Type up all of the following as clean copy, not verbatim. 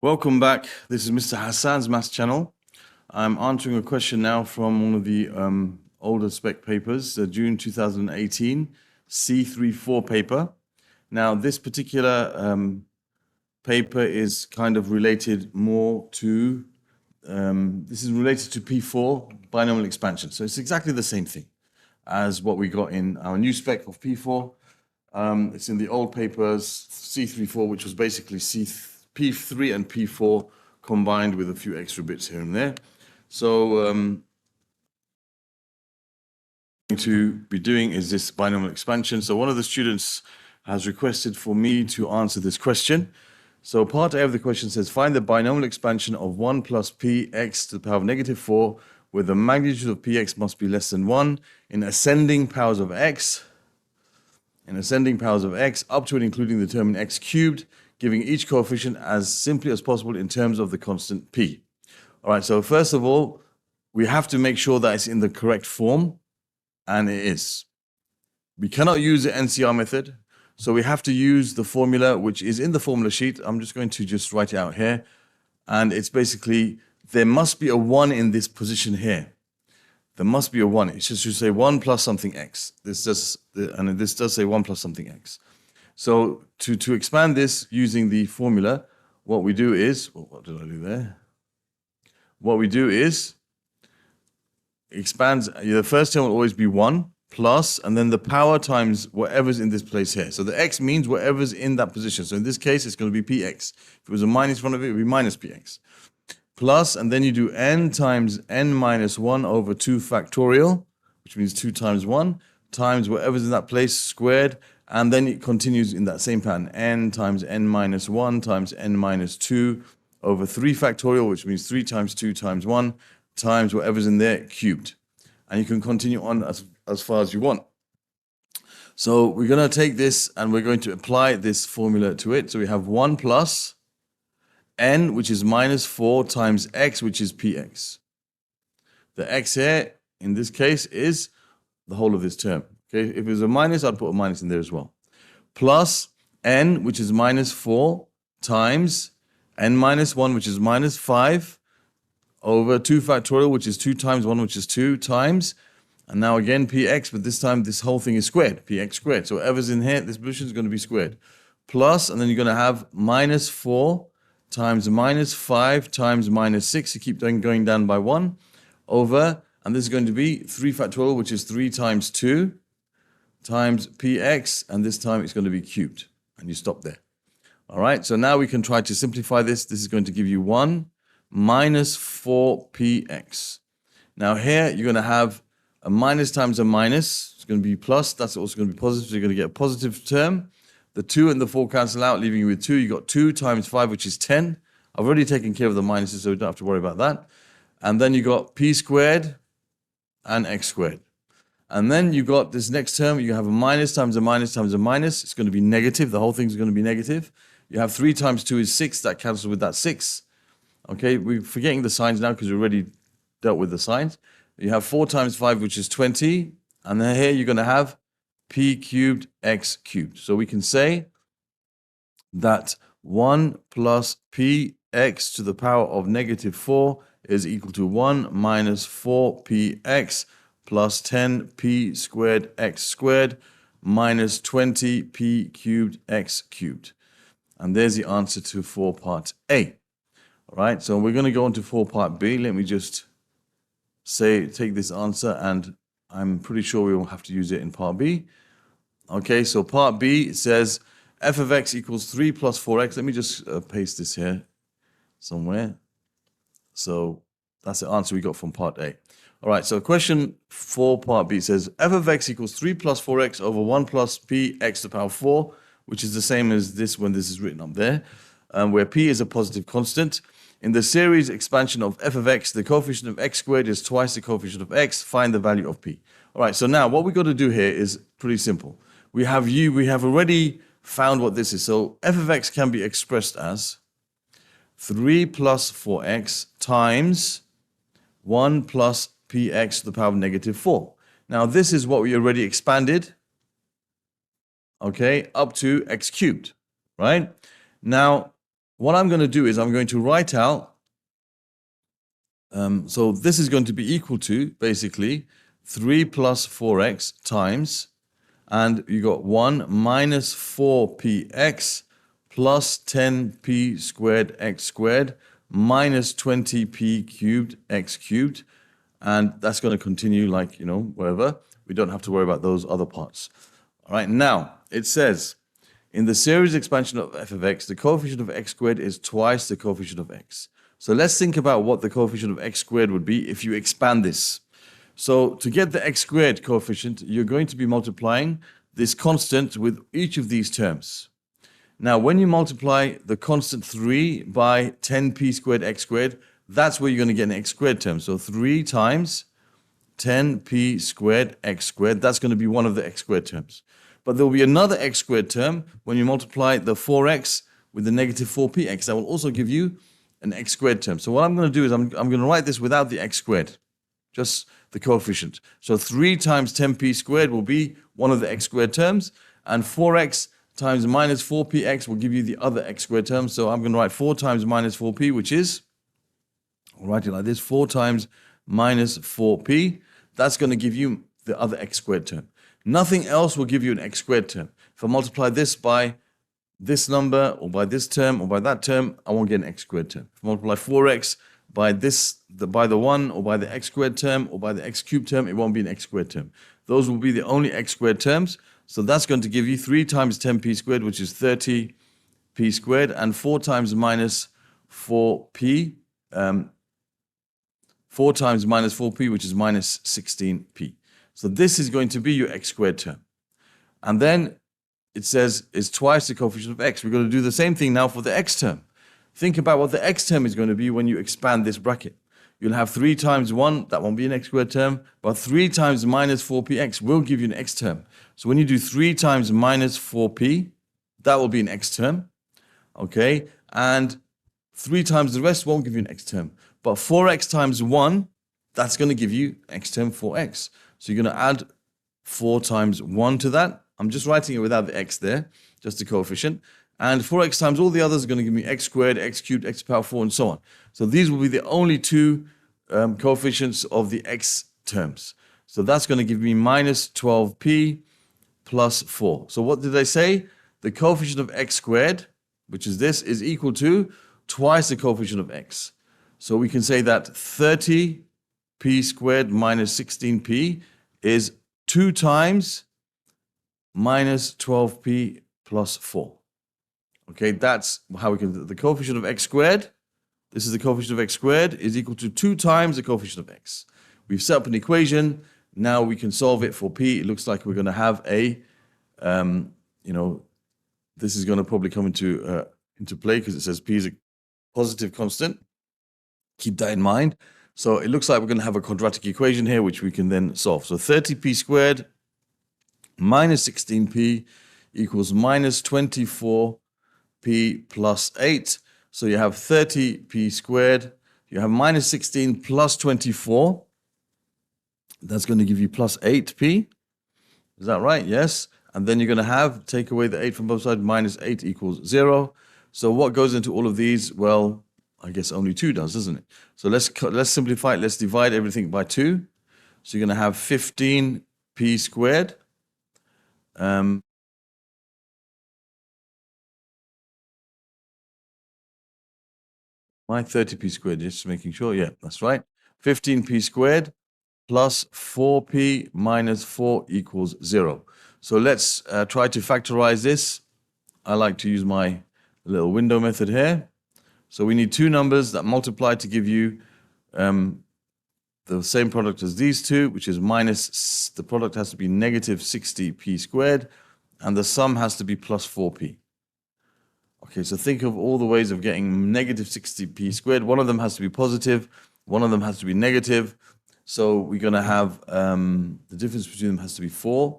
Welcome back. This is Mr. Hassan's Maths channel. I'm answering a question now from one of the older spec papers, the June 2018 C34 paper. Now, this particular paper is kind of related more to, this is related to P4, binomial expansion. So it's exactly the same thing as what we got in our new spec of P4. It's in the old papers, C34, which was basically P3 and P4 combined with a few extra bits here and there. So going to be doing is this binomial expansion. So one of the students has requested for me to answer this question. So part A of the question says, find the binomial expansion of 1 plus px to the power of negative 4, where the magnitude of px must be less than 1 in ascending powers of x, up to and including the term in x cubed, giving each coefficient as simply as possible in terms of the constant p. All right, so first of all, we have to make sure that it's in the correct form, and it is. We cannot use the NCR method, so we have to use the formula which is in the formula sheet. I'm just going to just write it out here, and it's basically, there must be a 1 in this position here. There must be a 1. It should say 1 plus something x. This does say 1 plus something x. So to expand this using the formula, what we do is, what did I do there? What we do is, expands, the first term will always be 1 plus, and then the power times whatever's in this place here. So the x means whatever's in that position. So in this case, it's going to be px. If it was a minus in front of it, it would be minus px. Plus, and then you do n times n minus 1 over 2 factorial, which means 2 times 1, times whatever's in that place squared, and then it continues in that same pattern. N times n minus 1 times n minus 2 over 3 factorial, which means 3 times 2 times 1 times whatever's in there cubed. And you can continue on as far as you want. So we're going to take this and we're going to apply this formula to it. So we have 1 plus n, which is minus 4 times x, which is px. The x here, in this case, is the whole of this term. Okay, if it was a minus, I'd put a minus in there as well. Plus n, which is minus 4, times n minus 1, which is minus 5, over 2 factorial, which is 2 times 1, which is 2, times, and now again px, but this time this whole thing is squared, px squared. So whatever's in here, this position is going to be squared. Plus, and then you're going to have minus 4 times minus 5 times minus 6, you keep going down by 1, over, and this is going to be 3 factorial, which is 3 times 2, times px, and this time it's going to be cubed, and you stop there. All right, so now we can try to simplify this. This is going to give you 1 minus 4px. Now here, you're going to have a minus times a minus. It's going to be plus. That's also going to be positive, so you're going to get a positive term. The 2 and the 4 cancel out, leaving you with 2. You got 2 times 5, which is 10. I've already taken care of the minuses, so we don't have to worry about that. And then you got p squared and x squared. And then you got this next term, you have a minus times a minus times a minus. It's going to be negative. The whole thing's going to be negative. You have 3 times 2 is 6. That cancels with that 6. Okay, we're forgetting the signs now because we already dealt with the signs. You have 4 times 5, which is 20. And then here you're going to have p cubed x cubed. So we can say that 1 plus px to the power of negative 4 is equal to 1 minus 4px plus 10p squared x squared minus 20p cubed x cubed. And there's the answer for part A. All right, so we're going to go on to for part B. Let me just take this answer, and I'm pretty sure we will have to use it in part B. Okay, so part B says f of x equals 3 plus 4x. Let me just paste this here somewhere. So that's the answer we got from part A. All right, so question 4 part B says f of x equals 3 plus 4x over 1 plus px to the power 4, which is the same as this when this is written up there, where p is a positive constant. In the series expansion of f of x, the coefficient of x squared is twice the coefficient of x. Find the value of p. All right, so now what we've got to do here is pretty simple. We have already found what this is. So f of x can be expressed as 3 plus 4x times 1 plus px to the power of negative 4. Now this is what we already expanded, okay, up to x cubed, right? Now what I'm going to do is I'm going to write out, so this is going to be equal to, basically, 3 plus 4x times, and you got 1 minus 4px plus 10p squared x squared minus 20p cubed x cubed. And that's going to continue like, whatever. We don't have to worry about those other parts. All right, now it says, in the series expansion of f of x, the coefficient of x squared is twice the coefficient of x. So let's think about what the coefficient of x squared would be if you expand this. So to get the x squared coefficient, you're going to be multiplying this constant with each of these terms. Now, when you multiply the constant 3 by 10p squared x squared, that's where you're going to get an x squared term. So 3 times 10p squared x squared, that's going to be one of the x squared terms. But there will be another x squared term when you multiply the 4x with the negative 4px. That will also give you an x squared term. So what I'm going to do is I'm going to write this without the x squared, just the coefficient. So 3 times 10p squared will be one of the x squared terms, and 4x times minus 4px will give you the other x squared term. So I'm going to write 4 times minus 4p, which is, I'll write it like this, 4 times minus 4p. That's going to give you the other x squared term. Nothing else will give you an x squared term. If I multiply this by this number, or by this term, or by that term, I won't get an x squared term. If I multiply 4x by by the 1, or by the x squared term, or by the x cubed term, it won't be an x squared term. Those will be the only x squared terms. So that's going to give you 3 times 10p squared, which is 30p squared, and 4 times minus 4p, 4 times minus 4p, which is minus 16p. So this is going to be your x squared term. And then it says it's twice the coefficient of x. We're going to do the same thing now for the x term. Think about what the x term is going to be when you expand this bracket. You'll have 3 times 1, that won't be an x squared term, but 3 times minus 4px will give you an x term. So when you do 3 times minus 4p, that will be an x term, okay? And 3 times the rest won't give you an x term. But 4x times 1, that's going to give you x term 4x. So you're going to add 4 times 1 to that. I'm just writing it without the x there, just the coefficient. And 4x times all the others are going to give me x squared, x cubed, x power 4, and so on. So these will be the only two coefficients of the x terms. So that's going to give me minus 12p plus 4. So what did I say? The coefficient of x squared, which is this, is equal to twice the coefficient of x. So we can say that 30p squared minus 16p is 2 times minus 12p plus 4. Okay, that's how we can, the coefficient of x squared, this is the coefficient of x squared, is equal to 2 times the coefficient of x. We've set up an equation. Now we can solve it for p. It looks like we're going to have a, this is going to probably come into play because it says p is a positive constant. Keep that in mind. So it looks like we're going to have a quadratic equation here, which we can then solve. So 30p squared minus 16p equals minus 24p plus 8. So you have 30p squared. You have minus 16 plus 24. That's going to give you plus 8p. Is that right? Yes. And then you're going to have, take away the 8 from both sides, minus 8 equals 0. So what goes into all of these? Well, I guess only 2 does, doesn't it? So let's simplify it. Let's divide everything by 2. So you're going to have 15p squared. My 30p squared, just making sure. Yeah, that's right. 15p squared plus 4p minus 4 equals 0. So let's try to factorize this. I like to use my little window method here. So we need two numbers that multiply to give you the same product as these two, which is minus, the product has to be negative 60p squared, and the sum has to be plus 4p. Okay, so think of all the ways of getting negative 60p squared. One of them has to be positive, one of them has to be negative. So we're going to have the difference between them has to be 4.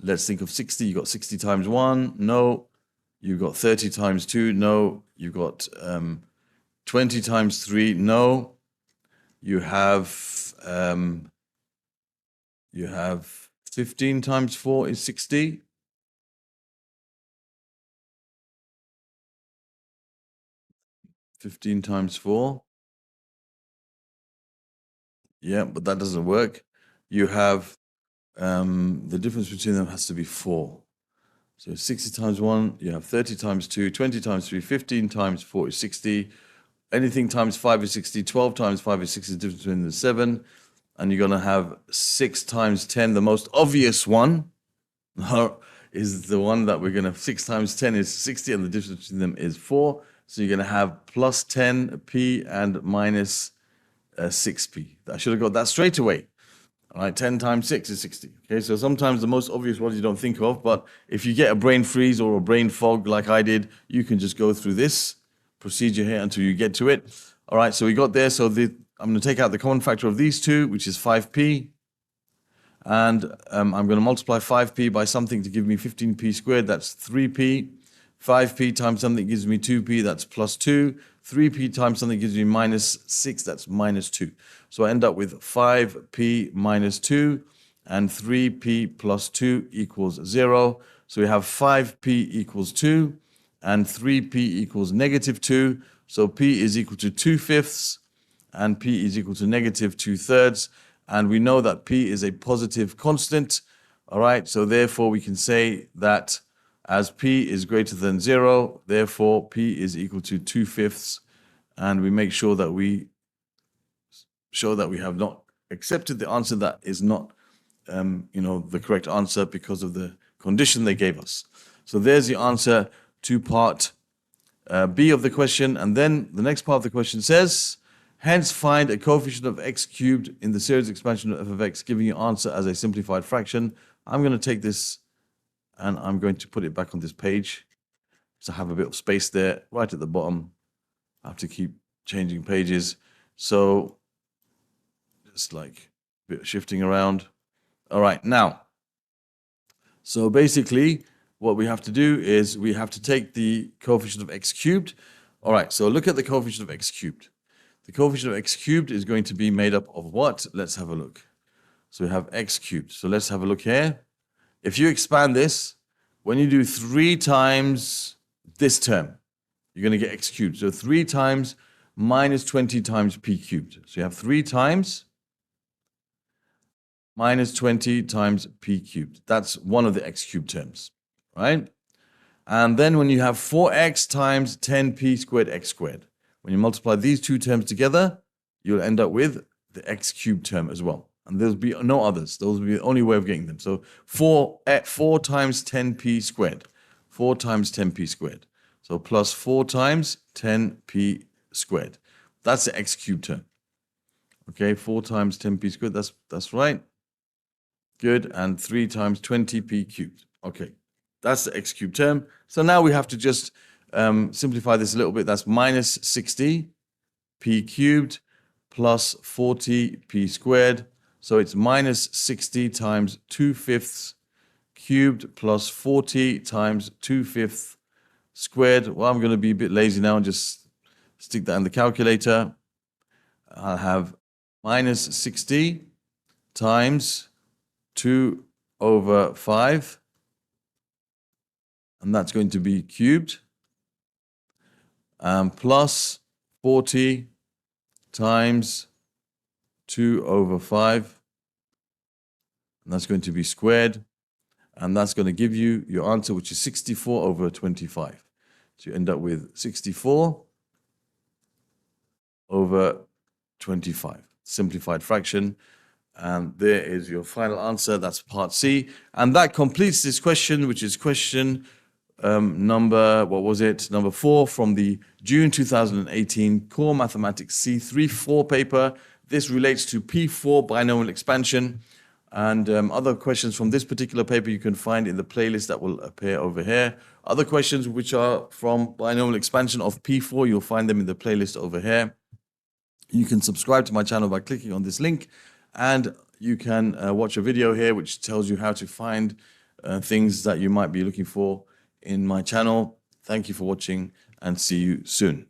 Let's think of 60. You got 60 times 1. No. You've got 30 times 2. No. You've got 20 times 3. No. You have 15 times 4 is 60. 15 times 4. Yeah, but that doesn't work. You have the difference between them has to be 4. So 60 times 1, you have 30 times 2, 20 times 3, 15 times 4 is 60. Anything times 5 is 60, 12 times 5 is 60, the difference between the 7. And you're going to have 6 times 10, the most obvious one is the one that we're going to, 6 times 10 is 60, and the difference between them is 4. So you're going to have plus 10p and minus 6p. I should have got that straight away. All right, 10 times 6 is 60. Okay, so sometimes the most obvious ones you don't think of, but if you get a brain freeze or a brain fog like I did, you can just go through this procedure here until you get to it. All right, so we got there. So I'm going to take out the common factor of these two, which is 5p. And I'm going to multiply 5p by something to give me 15p squared. That's 3p. 5p times something gives me 2p. That's plus 2. 3p times something gives me minus 6. That's minus 2. So I end up with 5p minus 2 and 3p plus 2 equals 0. So we have 5p equals 2 and 3p equals negative 2. So p is equal to 2/5 and p is equal to negative 2/3. And we know that p is a positive constant. All right, so therefore we can say that as p is greater than 0, therefore p is equal to 2/5. And we make sure that we show that we have not accepted the answer that is not, the correct answer because of the condition they gave us. So there's the answer to part B of the question. And then the next part of the question says, hence find a coefficient of x cubed in the series expansion of f of x, giving you answer as a simplified fraction. I'm going to take this and I'm going to put it back on this page. So I have a bit of space there right at the bottom. I have to keep changing pages. So just like a bit of shifting around. All right, now, so basically what we have to do is we have to take the coefficient of x cubed. All right, so look at the coefficient of x cubed. The coefficient of x cubed is going to be made up of what? Let's have a look. So we have x cubed. So let's have a look here. If you expand this, when you do 3 times this term, you're going to get x cubed. So 3 times minus 20 times p cubed. So you have 3 times minus 20 times p cubed. That's one of the x cubed terms, right? And then when you have 4x times 10p squared x squared, when you multiply these two terms together, you'll end up with the x cubed term as well. And there'll be no others. Those will be the only way of getting them. So 4 times 10p squared. 4 times 10p squared. So plus 4 times 10p squared. That's the x cubed term. Okay, 4 times 10p squared. That's right. Good. And 3 times 20p cubed. Okay, that's the x cubed term. So now we have to just simplify this a little bit. That's minus 60p cubed plus 40p squared. So it's minus 60 times 2/5 cubed plus 40 times 2/5 squared. Well, I'm going to be a bit lazy now and just stick that in the calculator. I'll have minus 60 times 2/5. And that's going to be cubed. Plus 40 times 2/5. And that's going to be squared. And that's going to give you your answer, which is 64/25. So you end up with 64/25. Simplified fraction. And there is your final answer. That's part C. And that completes this question, which is question number 4 from the June 2018 Core Mathematics C34 paper. This relates to P4 binomial expansion. And other questions from this particular paper you can find in the playlist that will appear over here. Other questions which are from binomial expansion of P4, you'll find them in the playlist over here. You can subscribe to my channel by clicking on this link, and you can watch a video here which tells you how to find things that you might be looking for in my channel. Thank you for watching and see you soon.